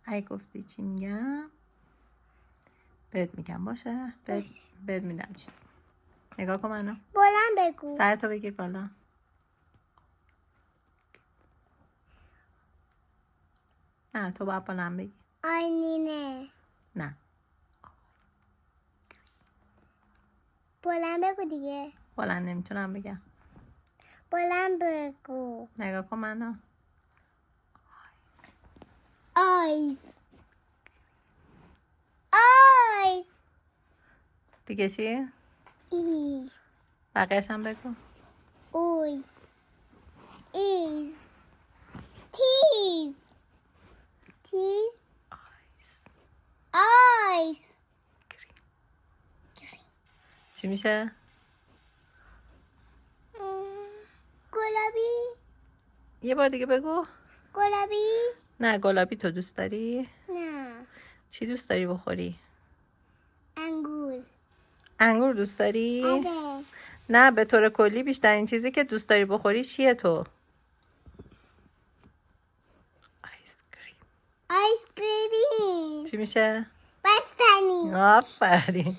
ای گفتی چی میگم بهت میگم. باشه بهت میدم چی. نگاه کن منو. بلند بگو. سرتو بگیر بالا. نه تو باید بلند بگی. آینینه. نه بلند بگو دیگه. بلند نمیتونم بگم. بلند بگو. نگاه کن منو. آیس. آیس. دیگه چی؟ ایس. بقیه‌ش هم بگو. اوی. ایس. تیز. تیز. آیس. آیس. چی میشه؟ گلابی. یه بار دیگه بگو. گلابی. نه گلابی تو دوست داری؟ نه. چی دوست داری بخوری؟ انگور. انگور دوست داری؟ آره. نه به طور کلی بیشترین چیزی که دوست داری بخوری چیه تو؟ آیس کریم. آیس کریم. چی میشه؟ بستنی. آفرین.